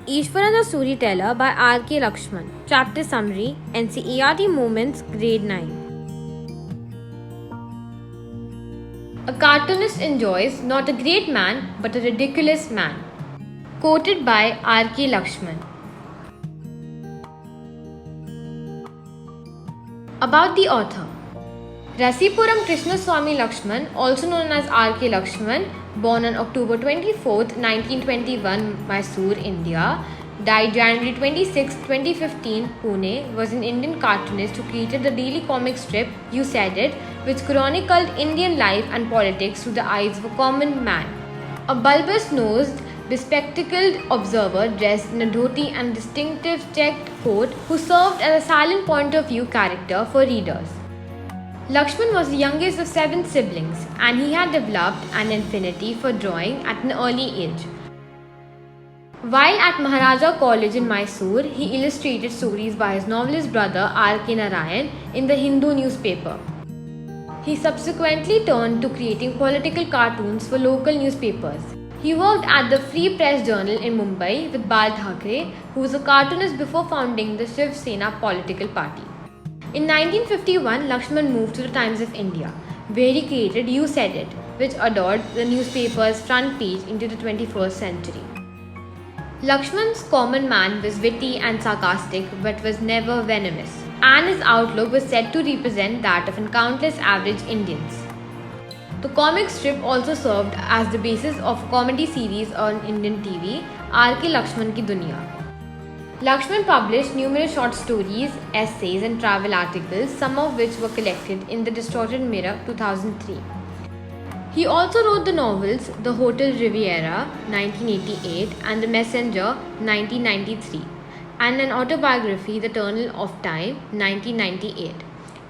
Ishwaran the Storyteller by R.K. Lakshman. Chapter Summary NCERT Moments Grade 9. A cartoonist enjoys not a great man but a ridiculous man. Quoted by R.K. Lakshman. About the author. Rasipuram Krishnaswamy Lakshman, also known as R.K. Lakshman, born on October 24, 1921, Mysore, India, died January 26, 2015, Pune, was an Indian cartoonist who created the daily comic strip You Said It, which chronicled Indian life and politics through the eyes of a common man. A bulbous-nosed, bespectacled observer dressed in a dhoti and distinctive checked coat who served as a silent point of view character for readers. Lakshman was the youngest of 7 siblings, and he had developed an affinity for drawing at an early age. While at Maharaja College in Mysore, he illustrated stories by his novelist brother R.K. Narayan in the Hindu newspaper. He subsequently turned to creating political cartoons for local newspapers. He worked at the Free Press Journal in Mumbai with Bal Thackeray, who was a cartoonist before founding the Shiv Sena political party. In 1951, Lakshman moved to the Times of India, where he created You Said It, which adored the newspaper's front page into the 21st century. Lakshman's common man was witty and sarcastic but was never venomous, and his outlook was said to represent that of countless average Indians. The comic strip also served as the basis of a comedy series on Indian TV, R.K. Lakshman Ki Duniya. Lakshman published numerous short stories, essays and travel articles, some of which were collected in The Distorted Mirror 2003. He also wrote the novels The Hotel Riviera 1988 and The Messenger 1993 and an autobiography The Tunnel of Time 1998.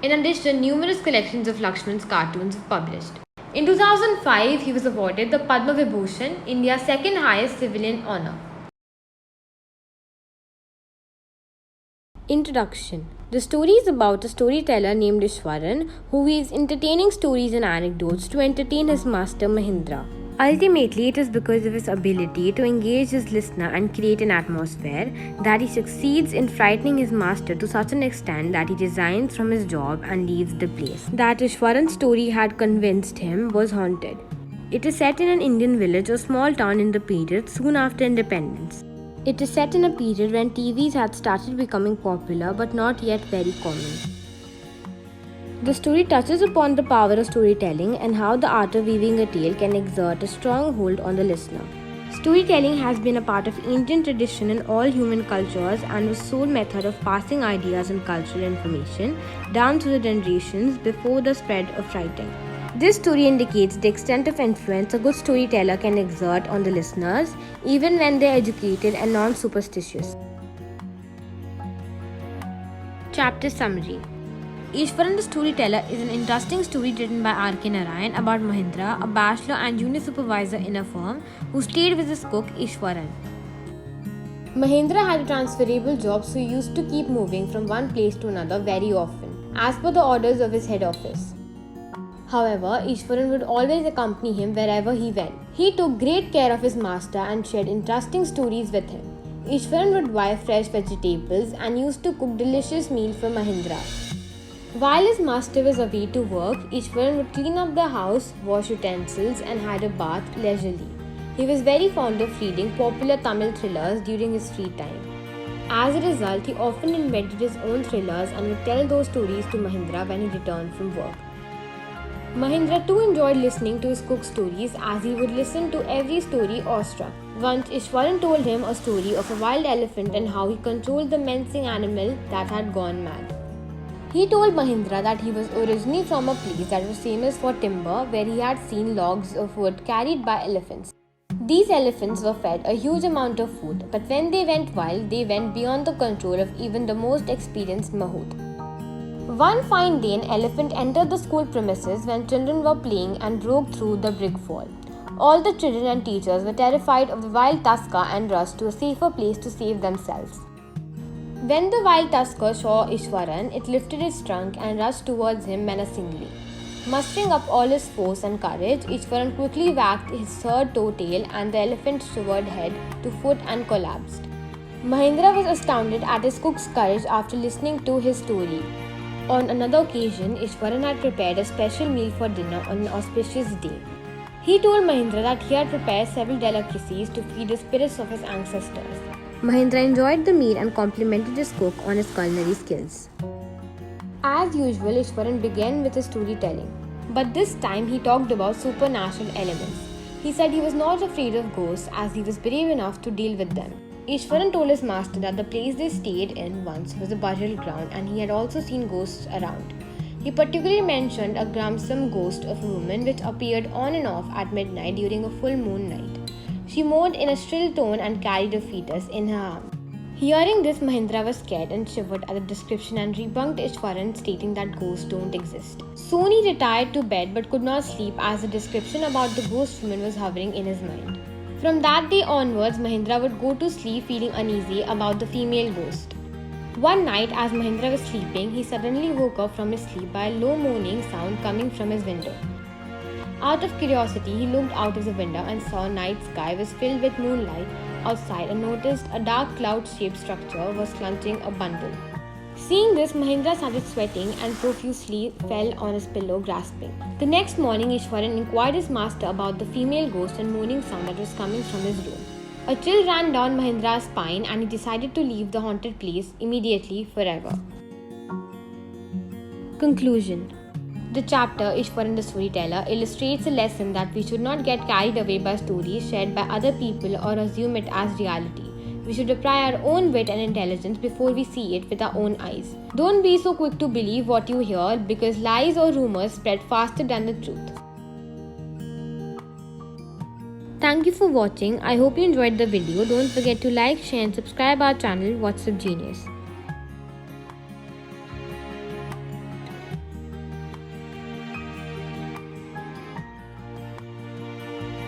In addition, numerous collections of Lakshman's cartoons were published. In 2005, he was awarded the Padma Vibhushan, India's second highest civilian honour. Introduction. The story is about a storyteller named Ishwaran who weaves entertaining stories and anecdotes to entertain his master Mahindra. Ultimately, it is because of his ability to engage his listener and create an atmosphere that he succeeds in frightening his master to such an extent that he resigns from his job and leaves the place. That Ishwaran's story had convinced him was haunted. It is set in an Indian village or small town in the period soon after independence. It is set in a period when TVs had started becoming popular but not yet very common. The story touches upon the power of storytelling and how the art of weaving a tale can exert a strong hold on the listener. Storytelling has been a part of Indian tradition in all human cultures and was sole method of passing ideas and cultural information down through the generations before the spread of writing. This story indicates the extent of influence a good storyteller can exert on the listeners, even when they are educated and non-superstitious. Chapter Summary. Ishwaran the Storyteller is an interesting story written by R.K. Narayan about Mahindra, a bachelor and junior supervisor in a firm who stayed with his cook Ishwaran. Mahindra had a transferable job, so he used to keep moving from one place to another very often, as per the orders of his head office. However, Ishwaran would always accompany him wherever he went. He took great care of his master and shared interesting stories with him. Ishwaran would buy fresh vegetables and used to cook delicious meals for Mahindra. While his master was away to work, Ishwaran would clean up the house, wash utensils and had a bath leisurely. He was very fond of reading popular Tamil thrillers during his free time. As a result, he often invented his own thrillers and would tell those stories to Mahindra when he returned from work. Mahindra too enjoyed listening to his cook's stories as he would listen to every story awestruck. Once Ishwaran told him a story of a wild elephant and how he controlled the menacing animal that had gone mad. He told Mahindra that he was originally from a place that was famous for timber, where he had seen logs of wood carried by elephants. These elephants were fed a huge amount of food, but when they went wild, they went beyond the control of even the most experienced mahout. One fine day, an elephant entered the school premises when children were playing and broke through the brick wall. All the children and teachers were terrified of the wild tusker and rushed to a safer place to save themselves. When the wild tusker saw Ishwaran, it lifted its trunk and rushed towards him menacingly. Mustering up all his force and courage, Ishwaran quickly whacked his third toe tail and the elephant's shivered head to foot and collapsed. Mahendra was astounded at his cook's courage after listening to his story. On another occasion, Ishwaran had prepared a special meal for dinner on an auspicious day. He told Mahendra that he had prepared several delicacies to feed the spirits of his ancestors. Mahendra enjoyed the meal and complimented his cook on his culinary skills. As usual, Ishwaran began with his storytelling, but this time he talked about supernatural elements. He said he was not afraid of ghosts as he was brave enough to deal with them. Ishwaran told his master that the place they stayed in once was a burial ground and he had also seen ghosts around. He particularly mentioned a gruesome ghost of a woman which appeared on and off at midnight during a full moon night. She moaned in a shrill tone and carried a fetus in her arms. Hearing this, Mahendra was scared and shivered at the description and rebunked Ishwaran, stating that ghosts don't exist. Soon he retired to bed but could not sleep as the description about the ghost woman was hovering in his mind. From that day onwards, Mahendra would go to sleep feeling uneasy about the female ghost. One night, as Mahendra was sleeping, he suddenly woke up from his sleep by a low moaning sound coming from his window. Out of curiosity, he looked out of the window and saw night sky was filled with moonlight outside and noticed a dark cloud-shaped structure was clutching a bundle. Seeing this, Mahendra started sweating and profusely fell on his pillow, gasping. The next morning, Ishwaran inquired his master about the female ghost and moaning sound that was coming from his room. A chill ran down Mahendra's spine and he decided to leave the haunted place immediately forever. Conclusion. The chapter Ishwaran the Storyteller illustrates a lesson that we should not get carried away by stories shared by other people or assume it as reality. We should apply our own wit and intelligence before we see it with our own eyes. Don't be so quick to believe what you hear because lies or rumors spread faster than the truth. Thank you for watching. I hope you enjoyed the video. Don't forget to like, share and subscribe our channel WhatsApp Genius.